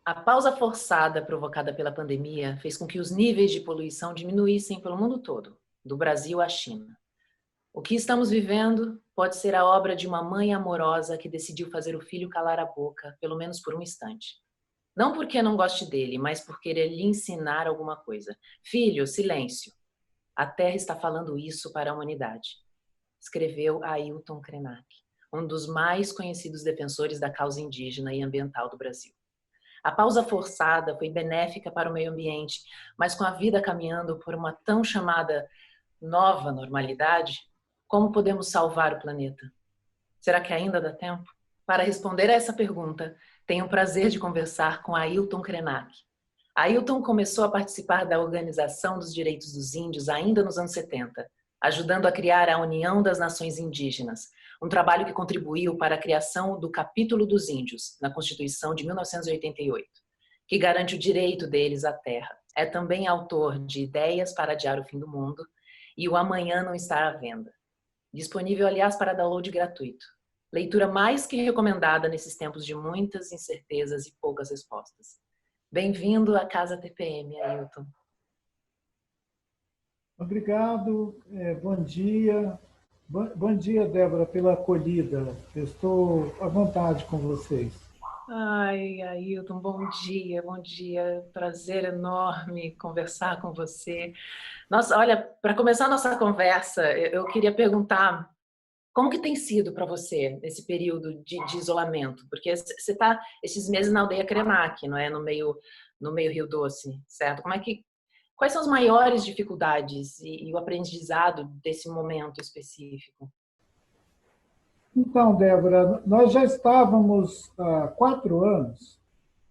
A pausa forçada provocada pela pandemia fez com que os níveis de poluição diminuíssem pelo mundo todo, do Brasil à China. O que estamos vivendo pode ser a obra de uma mãe amorosa que decidiu fazer o filho calar a boca, pelo menos por um instante. Não porque não goste dele, mas por querer lhe ensinar alguma coisa. Filho, silêncio. A Terra está falando isso para a humanidade. Escreveu Ailton Krenak, um dos mais conhecidos defensores da causa indígena e ambiental do Brasil. A pausa forçada foi benéfica para o meio ambiente, mas com a vida caminhando por uma tão chamada nova normalidade, como podemos salvar o planeta? Será que ainda dá tempo? Para responder a essa pergunta, tenho o prazer de conversar com Ailton Krenak. Ailton começou a participar da Organização dos Direitos dos Índios ainda nos anos 70, ajudando a criar a União das Nações Indígenas, um trabalho que contribuiu para a criação do Capítulo dos Índios, na Constituição de 1988, que garante o direito deles à terra. É também autor de Ideias para Adiar o Fim do Mundo e O Amanhã Não Está à Venda. Disponível, aliás, para download gratuito. Leitura mais que recomendada nesses tempos de muitas incertezas e poucas respostas. Bem-vindo à Casa TPM, Ailton. Obrigado, bom dia. Bom dia, Débora, pela acolhida. Eu estou à vontade com vocês. Ai, Ailton, bom dia, bom dia. Prazer enorme conversar com você. Nossa, olha, para começar a nossa conversa, eu queria perguntar como que tem sido para você esse período de isolamento? Porque você está esses meses na aldeia Krenak, não é? No meio Rio Doce, certo? Quais são as maiores dificuldades e o aprendizado desse momento específico? Então, Débora, nós já estávamos há 4 anos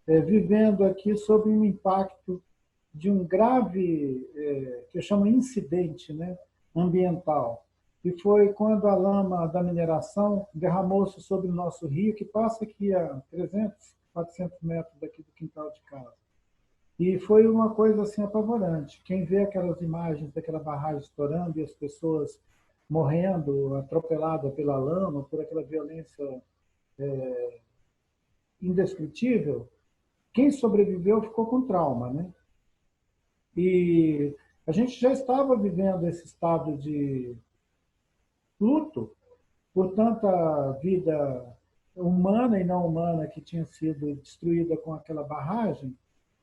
vivendo aqui sob um impacto de um grave, que eu chamo incidente, né, ambiental. E foi quando a lama da mineração derramou-se sobre o nosso rio, que passa aqui a 300, 400 metros daqui do quintal de casa. E foi uma coisa assim apavorante. Quem vê aquelas imagens daquela barragem estourando e as pessoas morrendo, atropeladas pela lama, por aquela violência indescritível, quem sobreviveu ficou com trauma, né? E a gente já estava vivendo esse estado de luto por tanta vida humana e não humana que tinha sido destruída com aquela barragem.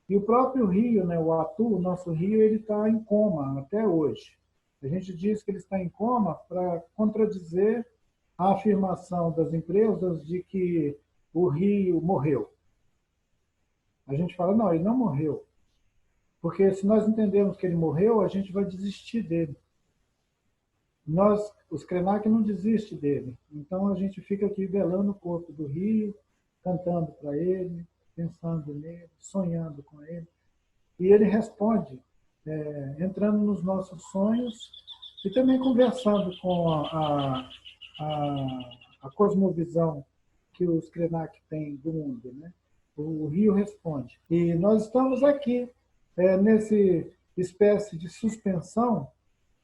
E o próprio rio, né, o Atu, o nosso rio, ele está em coma até hoje. A gente diz que ele está em coma para contradizer a afirmação das empresas de que o rio morreu. A gente fala, não, ele não morreu. Porque se nós entendermos que ele morreu, a gente vai desistir dele. Nós, os Krenak, não desistem dele. Então a gente fica aqui velando o corpo do rio, cantando para ele, pensando nele, sonhando com ele. E ele responde, entrando nos nossos sonhos e também conversando com a cosmovisão que os Krenak têm do mundo, né? O rio responde. E nós estamos aqui, nesse espécie de suspensão,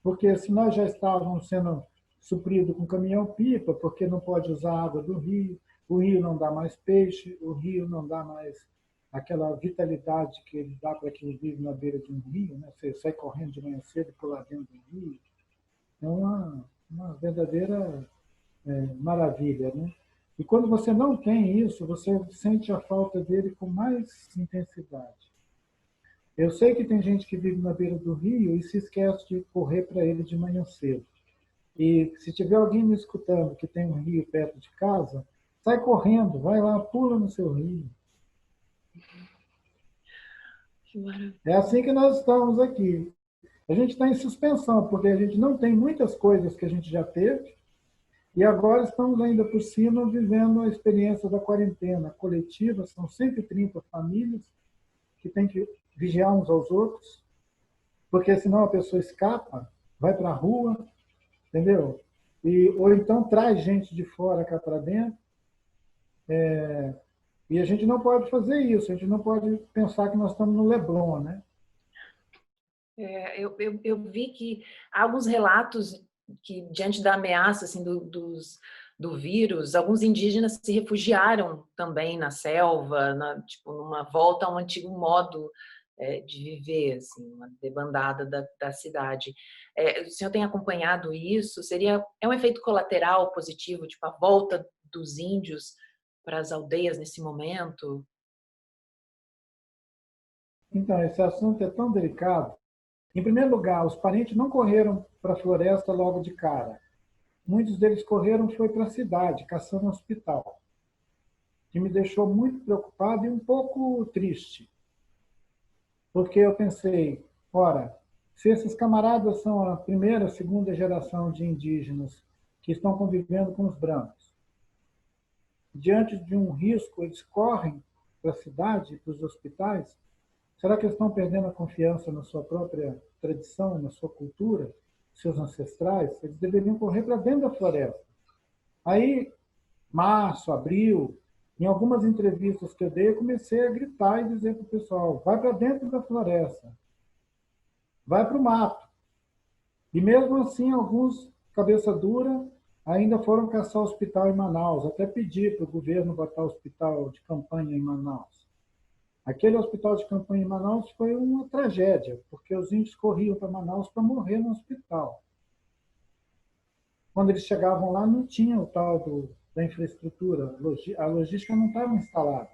porque se nós já estávamos sendo supridos com caminhão-pipa, porque não pode usar a água do rio, o rio não dá mais peixe, o rio não dá mais aquela vitalidade que ele dá para quem vive na beira de um rio, né? Você sai correndo de manhã cedo e pular dentro do rio. É uma verdadeira maravilha, né? E quando você não tem isso, você sente a falta dele com mais intensidade. Eu sei que tem gente que vive na beira do rio e se esquece de correr para ele de manhã cedo. E se tiver alguém me escutando que tem um rio perto de casa, sai correndo, vai lá, pula no seu rio. É assim que nós estamos aqui. A gente está em suspensão, porque a gente não tem muitas coisas que a gente já teve, e agora estamos ainda por cima vivendo a experiência da quarentena coletiva. São 130 famílias que têm que vigiar uns aos outros, porque senão a pessoa escapa, vai para a rua, entendeu? Ou então traz gente de fora cá para dentro. E a gente não pode fazer isso, a gente não pode pensar que nós estamos no Leblon, né? Eu vi que há alguns relatos que diante da ameaça assim, do vírus, alguns indígenas se refugiaram também na selva, tipo, numa volta a um antigo modo de viver, assim, uma debandada da cidade. O senhor tem acompanhado isso? É um efeito colateral positivo, tipo a volta dos índios para as aldeias nesse momento? Então, esse assunto é tão delicado. Em primeiro lugar, os parentes não correram para a floresta logo de cara. Muitos deles correram foi para a cidade, caçando um hospital, que me deixou muito preocupado e um pouco triste, porque eu pensei, ora, se esses camaradas são a primeira, segunda geração de indígenas que estão convivendo com os brancos, diante de um risco, eles correm para a cidade, para os hospitais, será que eles estão perdendo a confiança na sua própria tradição, na sua cultura, seus ancestrais? Eles deveriam correr para dentro da floresta. Aí, março, abril, em algumas entrevistas que eu dei, eu comecei a gritar e dizer para o pessoal, vai para dentro da floresta, vai para o mato. E mesmo assim, alguns, cabeça dura, ainda foram caçar hospital em Manaus, até pedir para o governo botar hospital de campanha em Manaus. Aquele hospital de campanha em Manaus foi uma tragédia, porque os índios corriam para Manaus para morrer no hospital. Quando eles chegavam lá, não tinha o tal da infraestrutura, a logística não estava instalada.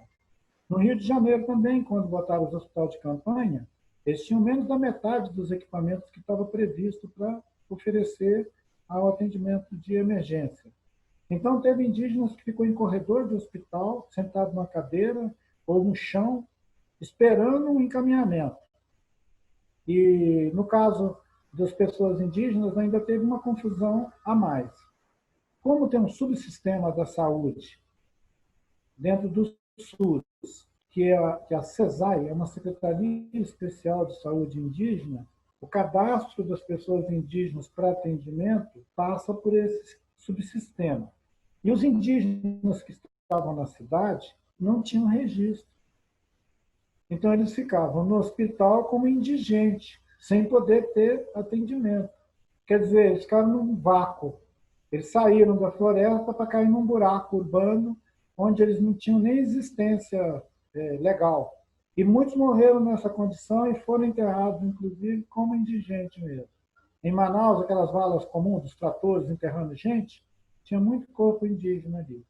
No Rio de Janeiro também, quando botaram os hospitais de campanha, eles tinham menos da metade dos equipamentos que estava previsto para oferecer ao atendimento de emergência. Então, teve indígenas que ficou em corredor de hospital, sentado numa cadeira ou no chão, esperando um encaminhamento. E, no caso das pessoas indígenas, ainda teve uma confusão a mais. Como tem um subsistema da saúde dentro do SUS, que é a CESAI, é uma Secretaria Especial de Saúde Indígena, o cadastro das pessoas indígenas para atendimento passa por esse subsistema. E os indígenas que estavam na cidade não tinham registro. Então, eles ficavam no hospital como indigente, sem poder ter atendimento. Quer dizer, eles ficaram num vácuo. Eles saíram da floresta para cair num buraco urbano, onde eles não tinham nem existência legal. E muitos morreram nessa condição e foram enterrados, inclusive, como indigente mesmo. Em Manaus, aquelas valas comuns dos tratores enterrando gente, tinha muito corpo indígena ali.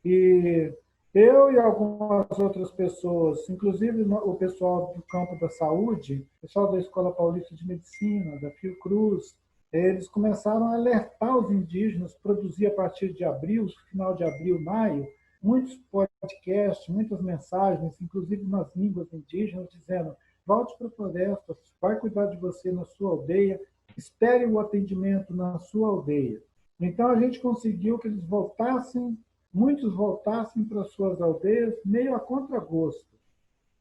E eu e algumas outras pessoas, inclusive o pessoal do campo da saúde, o pessoal da Escola Paulista de Medicina, da Fiocruz, eles começaram a alertar os indígenas, produzir a partir de abril, final de abril, maio, muitos podcasts, muitas mensagens, inclusive nas línguas indígenas, dizendo: volte para a floresta, vai cuidar de você na sua aldeia, espere o atendimento na sua aldeia. Então a gente conseguiu que eles voltassem, muitos voltassem para suas aldeias meio a contragosto,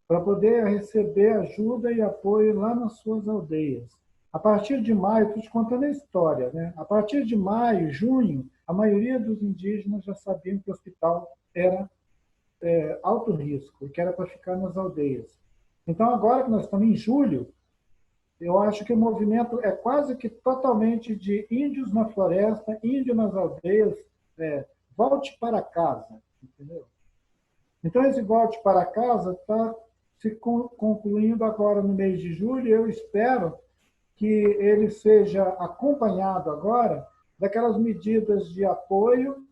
para poder receber ajuda e apoio lá nas suas aldeias. A partir de maio, estou te contando a história, né? A partir de maio, junho, a maioria dos indígenas já sabiam que o hospital era alto risco, que era para ficar nas aldeias. Então, agora que nós estamos em julho, eu acho que o movimento é quase que totalmente de índios na floresta, índio nas aldeias, volte para casa, entendeu? Então, esse volte para casa está se concluindo agora no mês de julho, e eu espero que ele seja acompanhado agora daquelas medidas de apoio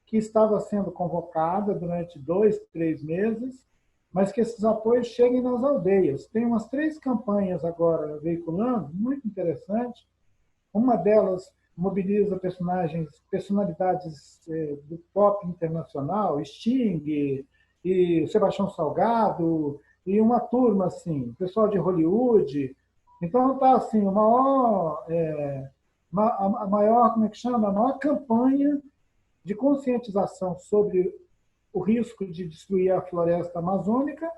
que estava sendo convocada durante 2, 3 meses, mas que esses apoios cheguem nas aldeias. Tem umas 3 campanhas agora veiculando, muito interessante. Uma delas mobiliza personalidades do pop internacional, Sting, e Sebastião Salgado, e uma turma assim, pessoal de Hollywood. Então está assim, a maior, como é que chama? A maior campanha de conscientização sobre o risco de destruir a floresta amazônica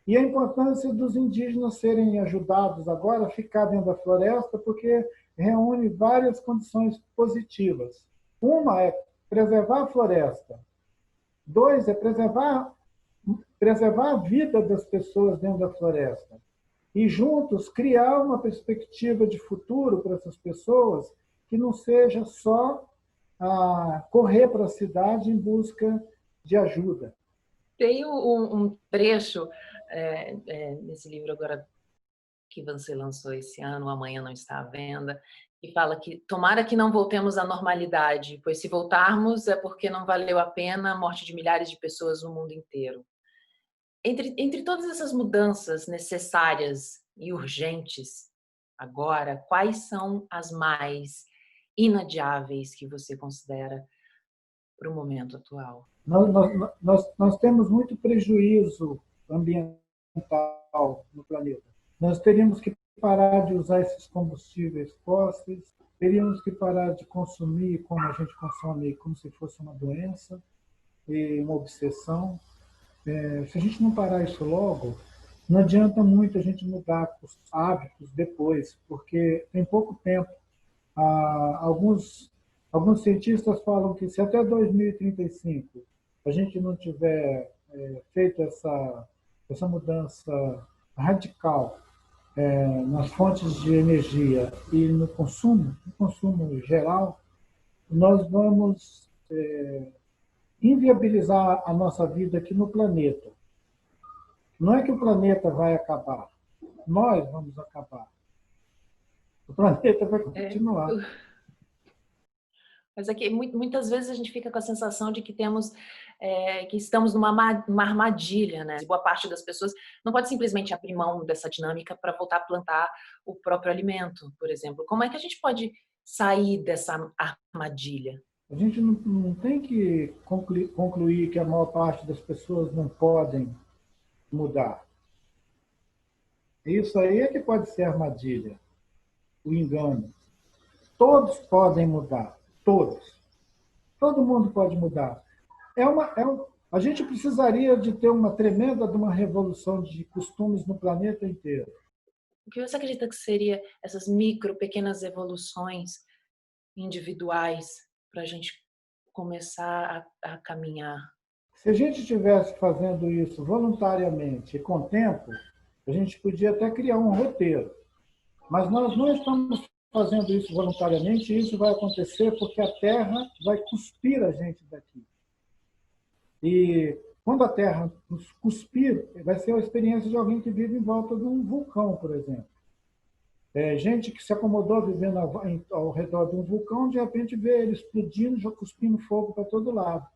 e a importância dos indígenas serem ajudados agora a ficar dentro da floresta, porque reúne várias condições positivas. Uma é preservar a floresta. 2 é preservar a vida das pessoas dentro da floresta. E juntos criar uma perspectiva de futuro para essas pessoas que não seja só correr para a cidade em busca de ajuda. Tem um trecho nesse livro agora que você lançou esse ano, Amanhã Não Está à Venda, que fala que tomara que não voltemos à normalidade, pois se voltarmos é porque não valeu a pena a morte de milhares de pessoas no mundo inteiro. Entre todas essas mudanças necessárias e urgentes agora, quais são as mais inadiáveis que você considera para o momento atual? Nós temos muito prejuízo ambiental no planeta. Nós teríamos que parar de usar esses combustíveis fósseis, teríamos que parar de consumir como a gente consome, como se fosse uma doença e uma obsessão. Se a gente não parar isso logo, não adianta muito a gente mudar os hábitos depois, porque tem pouco tempo. Alguns cientistas falam que se até 2035 a gente não tiver feito essa mudança radical nas fontes de energia e no consumo geral, nós vamos inviabilizar a nossa vida aqui no planeta. Não é que o planeta vai acabar, nós vamos acabar. O planeta vai continuar. Mas aqui, muitas vezes a gente fica com a sensação de que que estamos numa armadilha, né? Boa parte das pessoas não pode simplesmente abrir mão dessa dinâmica para voltar a plantar o próprio alimento, por exemplo. Como é que a gente pode sair dessa armadilha? A gente não tem que concluir que a maior parte das pessoas não podem mudar. Isso aí é que pode ser armadilha, o engano. Todos podem mudar, todos. Todo mundo pode mudar. A gente precisaria de ter uma tremenda de uma revolução de costumes no planeta inteiro. O que você acredita que seria essas pequenas evoluções individuais para a gente começar a caminhar? Se a gente estivesse fazendo isso voluntariamente e com tempo, a gente podia até criar um roteiro. Mas nós não estamos fazendo isso voluntariamente, e isso vai acontecer porque a Terra vai cuspir a gente daqui. E quando a Terra nos cuspir, vai ser a experiência de alguém que vive em volta de um vulcão, por exemplo. Gente que se acomodou vivendo ao redor de um vulcão, de repente vê ele explodindo, já cuspindo fogo para todo lado.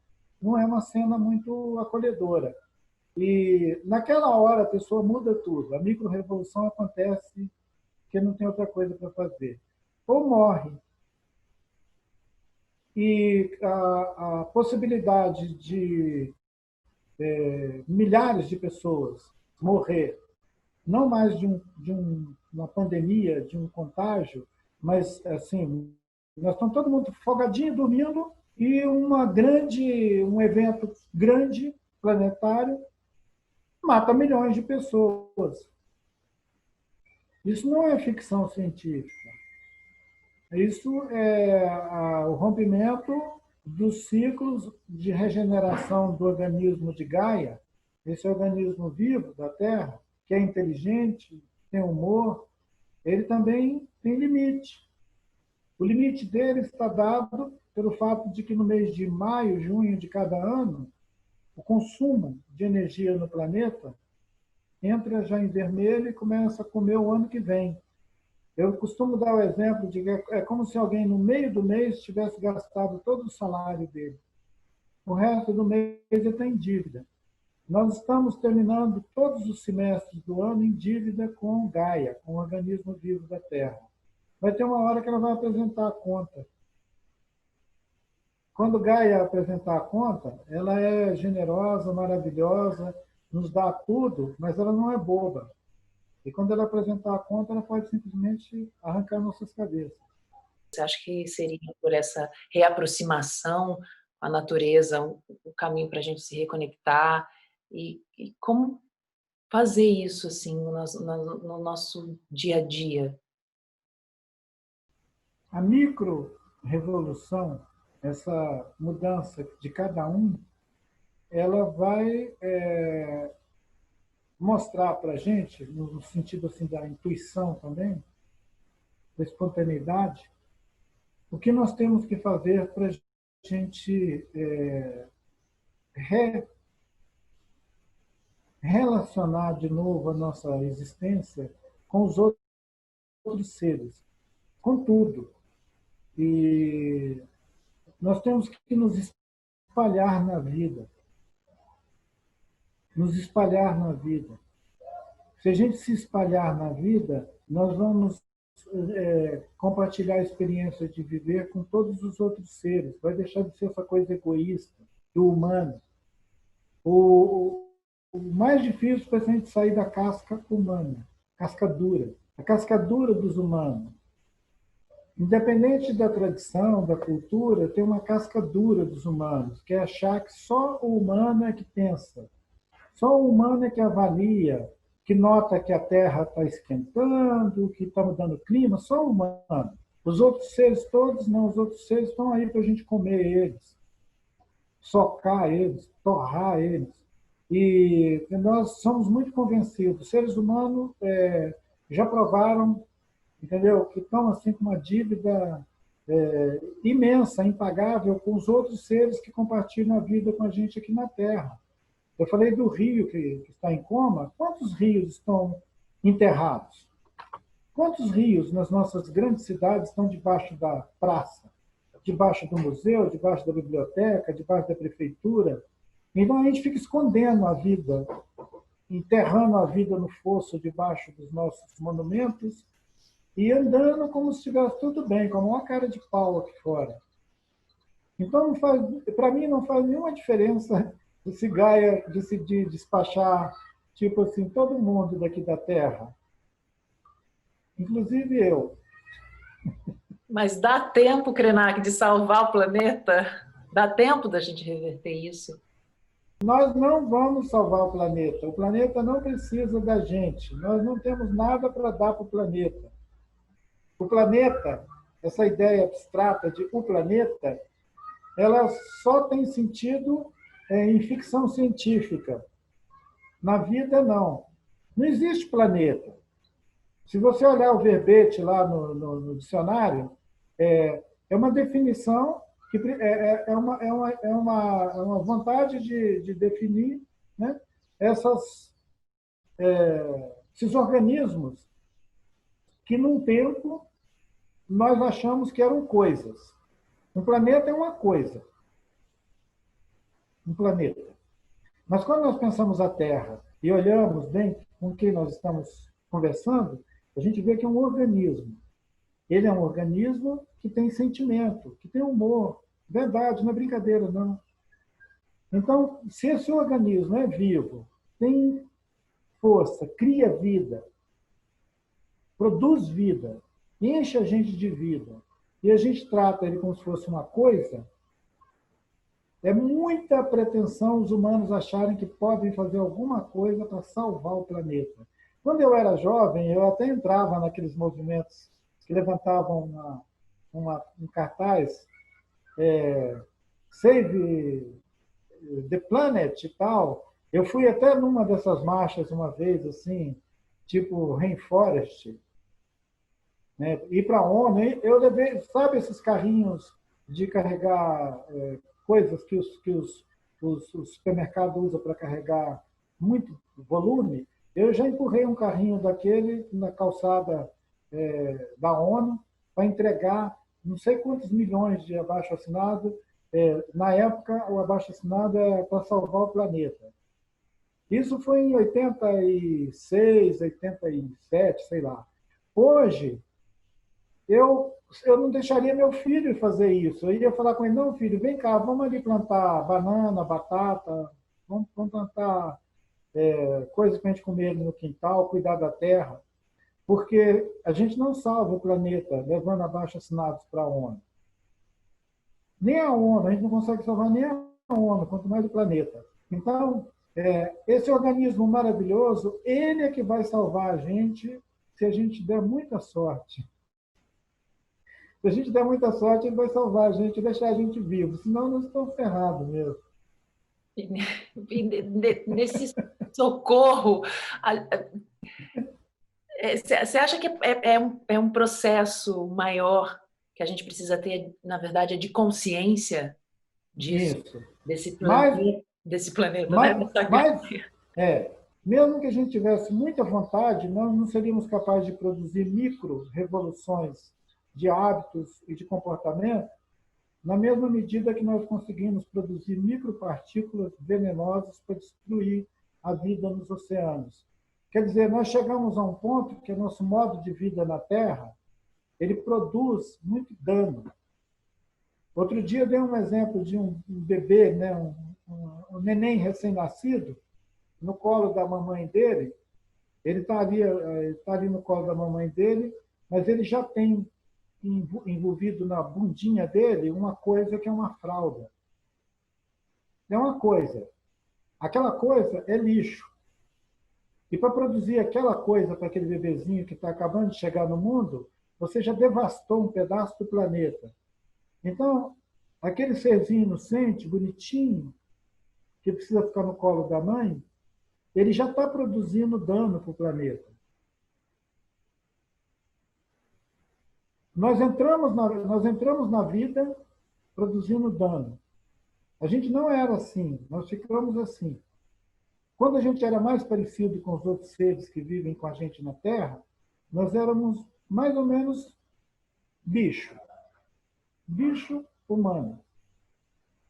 Não é uma cena muito acolhedora. E naquela hora a pessoa muda tudo. A micro-revolução acontece porque não tem outra coisa para fazer. Ou morre. E a possibilidade de milhares de pessoas morrer, não mais de uma pandemia, de um contágio, mas assim, nós estamos todo mundo folgadinho, dormindo, e um evento grande, planetário, mata milhões de pessoas. Isso não é ficção científica. Isso é o rompimento dos ciclos de regeneração do organismo de Gaia, esse organismo vivo da Terra, que é inteligente, tem humor, ele também tem limite. O limite dele está dado pelo fato de que no mês de maio, junho de cada ano, o consumo de energia no planeta entra já em vermelho e começa a comer o ano que vem. Eu costumo dar o exemplo de que é como se alguém no meio do mês tivesse gastado todo o salário dele. O resto do mês ele está em dívida. Nós estamos terminando todos os semestres do ano em dívida com Gaia, com o organismo vivo da Terra. Vai ter uma hora que ela vai apresentar a conta. Quando Gaia apresentar a conta, ela é generosa, maravilhosa, nos dá tudo, mas ela não é boba. E quando ela apresentar a conta, ela pode simplesmente arrancar nossas cabeças. Você acha que seria por essa reaproximação à natureza o caminho para a gente se reconectar? E como fazer isso assim no nosso dia a dia? A micro-revolução, essa mudança de cada um, ela vai mostrar para a gente, no sentido assim, da intuição também, da espontaneidade, o que nós temos que fazer para a gente relacionar de novo a nossa existência com os outros seres, com tudo. E nós temos que nos espalhar na vida, nos espalhar na vida. Se a gente se espalhar na vida, nós vamos compartilhar a experiência de viver com todos os outros seres. Vai deixar de ser essa coisa egoísta, do humano. O mais difícil foi a gente sair da casca humana, casca dura. A casca dura dos humanos. Independente da tradição, da cultura, tem uma casca dura dos humanos, que é achar que só o humano é que pensa, só o humano é que avalia, que nota que a Terra está esquentando, que está mudando o clima, só o humano. Os outros seres todos, não, os outros seres estão aí para a gente comer eles, socar eles, torrar eles. E nós somos muito convencidos, os seres humanos já provaram, entendeu, que estão assim com uma dívida imensa, impagável com os outros seres que compartilham a vida com a gente aqui na Terra. Eu falei do rio que está em coma. Quantos rios estão enterrados? Quantos rios nas nossas grandes cidades estão debaixo da praça, debaixo do museu, debaixo da biblioteca, debaixo da prefeitura? Então a gente fica escondendo a vida, enterrando a vida no fosso debaixo dos nossos monumentos e andando como se estivesse tudo bem, como uma cara de pau aqui fora. Então, para mim, não faz nenhuma diferença se Gaia decidir despachar, tipo assim, todo mundo daqui da Terra, inclusive eu. Mas dá tempo, Krenak, de salvar o planeta? Dá tempo da gente reverter isso? Nós não vamos salvar o planeta não precisa da gente, nós não temos nada para dar para o planeta. O planeta, essa ideia abstrata de o planeta, ela só tem sentido em ficção científica. Na vida, não. Não existe planeta. Se você olhar o verbete lá no dicionário, é uma definição, que é uma vontade de definir, né, esses organismos que, num tempo, nós achamos que eram coisas. Um planeta é uma coisa. Um planeta. Mas quando nós pensamos a Terra e olhamos bem com quem nós estamos conversando, a gente vê que é um organismo. Ele é um organismo que tem sentimento, que tem humor. Verdade, não é brincadeira, não. Então, se esse organismo é vivo, tem força, cria vida, produz vida, enche a gente de vida, e a gente trata ele como se fosse uma coisa, é muita pretensão os humanos acharem que podem fazer alguma coisa para salvar o planeta. Quando eu era jovem, eu até entrava naqueles movimentos que levantavam um cartaz, Save the Planet e tal. Eu fui até numa dessas marchas uma vez, assim, tipo Rainforest, né? Ir para a ONU. Eu levei, sabe esses carrinhos de carregar coisas que os supermercados usam para carregar muito volume? Eu já empurrei um carrinho daquele na calçada da ONU para entregar não sei quantos milhões de abaixo-assinado. Na época, o abaixo-assinado é para salvar o planeta. Isso foi em 86, 87, sei lá. Hoje, eu não deixaria meu filho fazer isso. Eu iria falar com ele: não, filho, vem cá, vamos ali plantar banana, batata, vamos plantar coisas para a gente comer no quintal, cuidar da terra. Porque a gente não salva o planeta levando abaixo-assinados para a ONU. Nem a ONU, a gente não consegue salvar nem a ONU, quanto mais o planeta. Então, esse organismo maravilhoso, ele é que vai salvar a gente se a gente der muita sorte. Se a gente der muita sorte, ele vai salvar a gente e deixar a gente vivo. Senão, nós estamos ferrados mesmo. Nesse socorro, você acha que é um processo maior que a gente precisa ter, na verdade, é de consciência disso, Isso. Mas, desse planeta, né? mas, Dessa mas gaia. é, mesmo que a gente tivesse muita vontade, nós não seríamos capazes de produzir micro-revoluções de hábitos e de comportamento na mesma medida que nós conseguimos produzir micropartículas venenosas para destruir a vida nos oceanos. Quer dizer, nós chegamos a um ponto que o nosso modo de vida na Terra, ele produz muito dano. Outro dia eu dei um exemplo de um bebê, né, um neném recém-nascido, no colo da mamãe dele. Ele tá ali no colo da mamãe dele, mas ele já tem envolvido na bundinha dele uma coisa que é uma fralda. É uma coisa. Aquela coisa é lixo. E para produzir aquela coisa para aquele bebezinho que está acabando de chegar no mundo, você já devastou um pedaço do planeta. Então, aquele serzinho inocente, bonitinho, que precisa ficar no colo da mãe, ele já está produzindo dano para o planeta. Nós entramos na vida produzindo dano. A gente não era assim, nós ficamos assim. Quando a gente era mais parecido com os outros seres que vivem com a gente na Terra, nós éramos mais ou menos bicho. Bicho humano.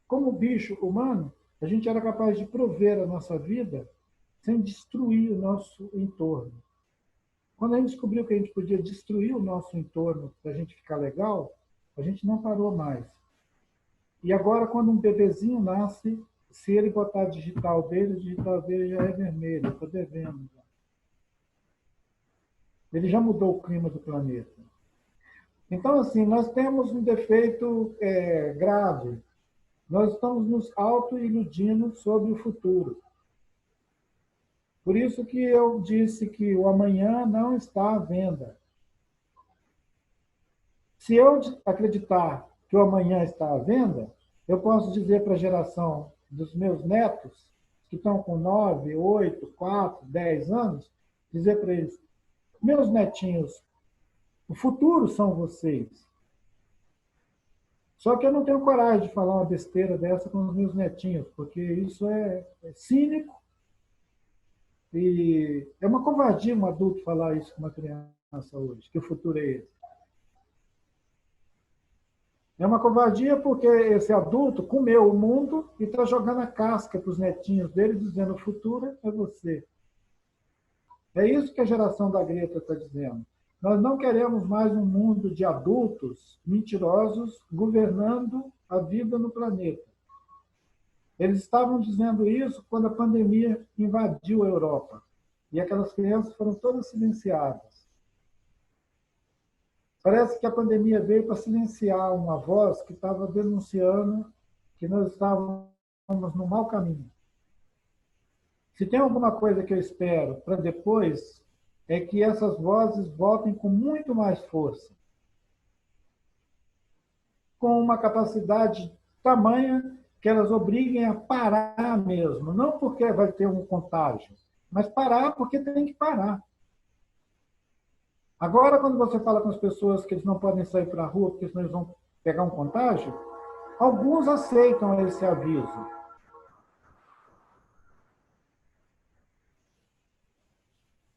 Como bicho humano, a gente era capaz de prover a nossa vida sem destruir o nosso entorno. Quando a gente descobriu que a gente podia destruir o nosso entorno para a gente ficar legal, a gente não parou mais. E agora, quando um bebezinho nasce, se ele botar a digital dele, o digital dele já é vermelho, estou devendo. Ele já mudou o clima do planeta. Então, assim, nós temos um defeito grave. Nós estamos nos auto-iludindo sobre o futuro. Por isso que eu disse que o amanhã não está à venda. Se eu acreditar que o amanhã está à venda, eu posso dizer para a geração dos meus netos, que estão com 9, 8, 4, 10 anos, dizer para eles, meus netinhos, o futuro são vocês. Só que eu não tenho coragem de falar uma besteira dessa com os meus netinhos, porque isso é cínico e é uma covardia um adulto falar isso com uma criança hoje, que o futuro é esse. É uma covardia porque esse adulto comeu o mundo e está jogando a casca para os netinhos dele, dizendo o futuro é você. É isso que a geração da Greta está dizendo. Nós não queremos mais um mundo de adultos mentirosos governando a vida no planeta. Eles estavam dizendo isso quando a pandemia invadiu a Europa. E aquelas crianças foram todas silenciadas. Parece que a pandemia veio para silenciar uma voz que estava denunciando que nós estávamos no mau caminho. Se tem alguma coisa que eu espero para depois, é que essas vozes voltem com muito mais força, com uma capacidade tamanha que elas obriguem a parar mesmo, não porque vai ter um contágio, mas parar porque tem que parar. Agora, quando você fala com as pessoas que eles não podem sair para a rua porque senão eles vão pegar um contágio, alguns aceitam esse aviso.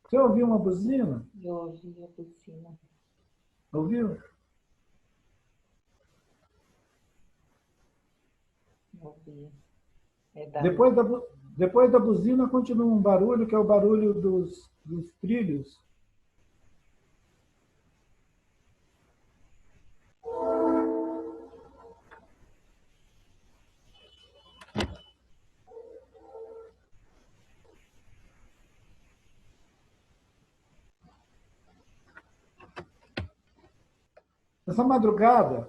Você ouviu uma buzina? Eu ouvi a buzina. Ouviu? Ouvi. Depois da buzina continua um barulho, que é o barulho dos trilhos. Essa madrugada,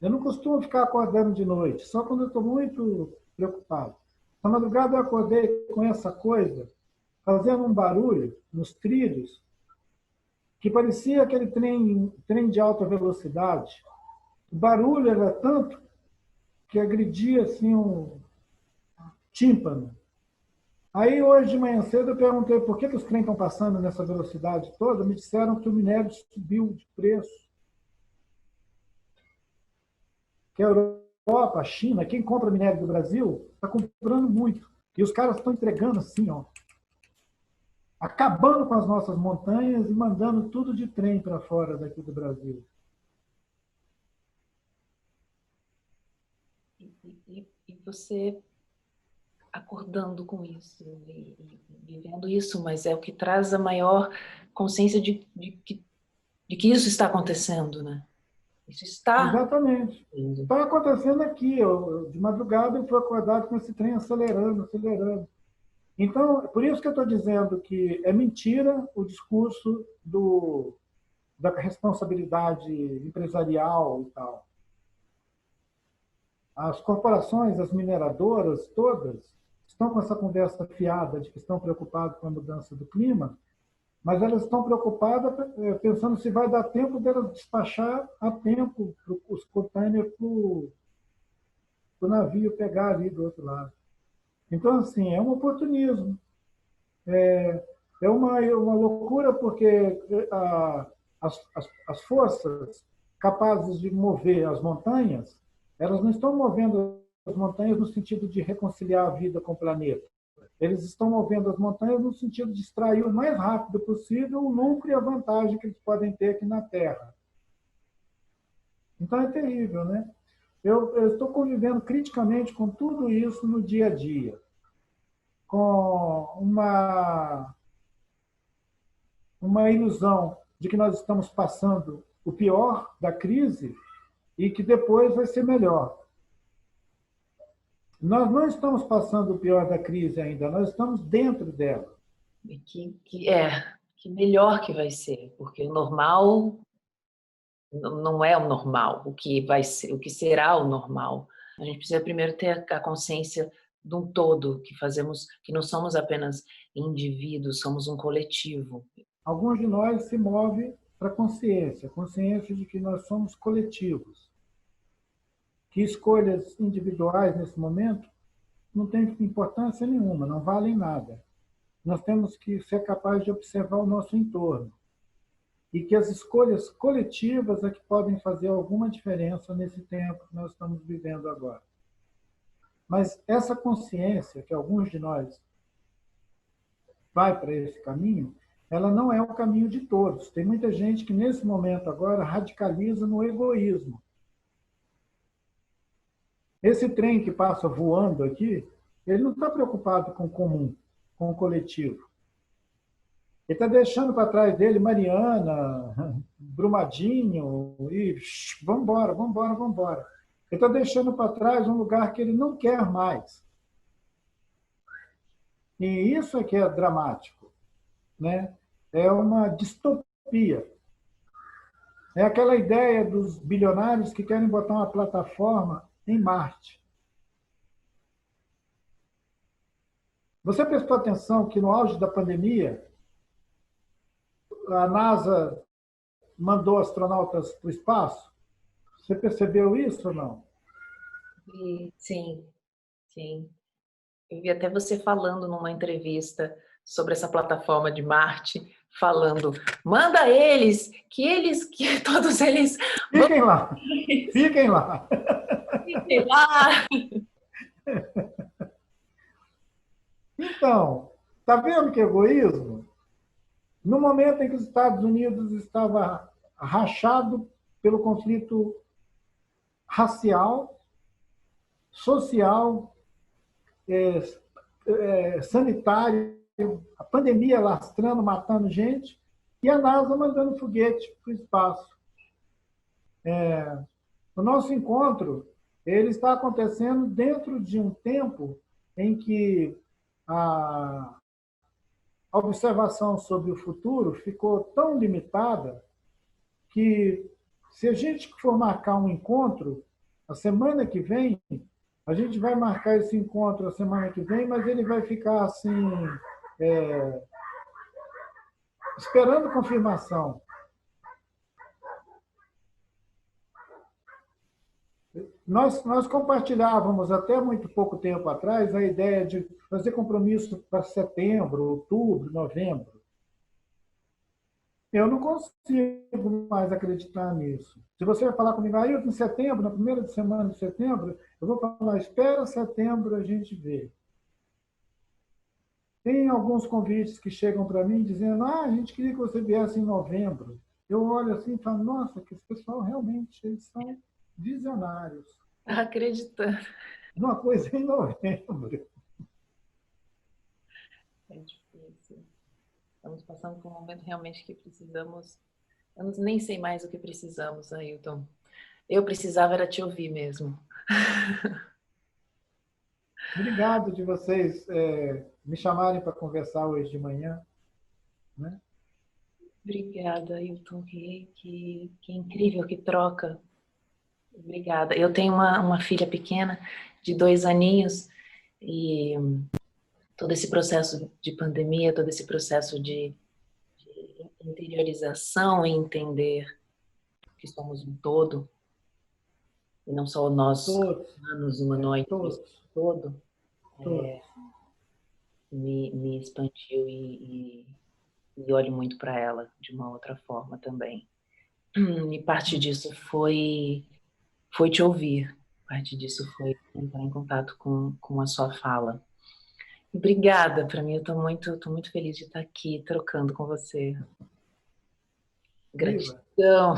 eu não costumo ficar acordando de noite, só quando eu estou muito preocupado. Essa madrugada eu acordei com essa coisa, fazendo um barulho nos trilhos, que parecia aquele trem de alta velocidade. O barulho era tanto que agredia assim um tímpano. Aí hoje de manhã cedo eu perguntei por que os trens estão passando nessa velocidade toda, me disseram que o minério subiu de preço. que a Europa, a China, quem compra minério do Brasil, está comprando muito. E os caras estão entregando assim, ó, acabando com as nossas montanhas e mandando tudo de trem para fora daqui do Brasil. E você acordando com isso e vivendo isso, mas é o que traz a maior consciência de que isso está acontecendo, né? Isso está Exatamente. indo. Está acontecendo aqui. De madrugada eu fui acordado com esse trem acelerando, acelerando. Então, por isso que eu estou dizendo que é mentira o discurso da responsabilidade empresarial e tal. As corporações, as mineradoras, todas, estão com essa conversa fiada de que estão preocupadas com a mudança do clima, mas elas estão preocupadas pensando se vai dar tempo delas despachar a tempo os containers para o navio pegar ali do outro lado. Então, assim, é um oportunismo. É uma loucura porque as forças capazes de mover as montanhas, elas não estão movendo as montanhas no sentido de reconciliar a vida com o planeta. Eles estão movendo as montanhas no sentido de extrair o mais rápido possível o lucro e a vantagem que eles podem ter aqui na Terra. Então é terrível, né? Eu estou convivendo criticamente com tudo isso no dia a dia, com uma ilusão de que nós estamos passando o pior da crise e que depois vai ser melhor. Nós não estamos passando o pior da crise ainda, nós estamos dentro dela. E que melhor que vai ser, porque o normal não é o normal, o que vai ser, o que será o normal. A gente precisa primeiro ter a consciência de um todo, que não somos apenas indivíduos, somos um coletivo. Alguns de nós se movem para a consciência de que nós somos coletivos, que escolhas individuais nesse momento não têm importância nenhuma, não valem nada. Nós temos que ser capazes de observar o nosso entorno e que as escolhas coletivas é que podem fazer alguma diferença nesse tempo que nós estamos vivendo agora. Mas essa consciência que alguns de nós vai para esse caminho, ela não é o caminho de todos. Tem muita gente que nesse momento agora radicaliza no egoísmo. Esse trem que passa voando aqui, ele não está preocupado com o comum, com o coletivo. Ele está deixando para trás dele Mariana, Brumadinho, e vamos embora, vamos embora, vamos embora. Ele está deixando para trás um lugar que ele não quer mais. E isso é que é dramático, né? É uma distopia. É aquela ideia dos bilionários que querem botar uma plataforma em Marte. Você prestou atenção que no auge da pandemia, a NASA mandou astronautas para o espaço? Você percebeu isso ou não? Sim, sim. Eu vi até você falando numa entrevista sobre essa plataforma de Marte, falando, manda que todos eles Fiquem lá, fiquem lá. fiquem lá. Então, está vendo que egoísmo? No momento em que os Estados Unidos estava rachado pelo conflito racial, social, sanitário, a pandemia lastrando, matando gente, e a NASA mandando foguete para o espaço. O nosso encontro ele está acontecendo dentro de um tempo em que a observação sobre o futuro ficou tão limitada que, se a gente for marcar um encontro, a semana que vem, a gente vai marcar esse encontro a semana que vem, mas ele vai ficar assim, esperando confirmação. Nós compartilhávamos até muito pouco tempo atrás a ideia de fazer compromisso para setembro, outubro, novembro. Eu não consigo mais acreditar nisso. Se você vai falar comigo, aí em setembro, na primeira semana de setembro, eu vou falar, espera setembro a gente vê. Tem alguns convites que chegam para mim dizendo, a gente queria que você viesse em novembro. Eu olho assim e falo, nossa, que esse pessoal realmente eles são visionários. Acreditando. Uma coisa em novembro. É difícil. Estamos passando por um momento realmente que precisamos. Eu nem sei mais o que precisamos, Ailton. Eu precisava era te ouvir mesmo. Obrigado de vocês me chamarem para conversar hoje de manhã. Né? Obrigada, Ailton. Que incrível, que troca. Obrigada. Eu tenho uma filha pequena, de 2 aninhos, e todo esse processo de pandemia, todo esse processo de interiorização e entender que somos um todo, e não só nós, Todos, humanos, humanoides, mas todos, todo, todos. me expandiu e olho muito para ela de uma outra forma também. E parte disso foi te ouvir, parte disso foi entrar em contato com a sua fala. Obrigada, para mim eu tô muito feliz de estar aqui trocando com você. Viva! Gratidão.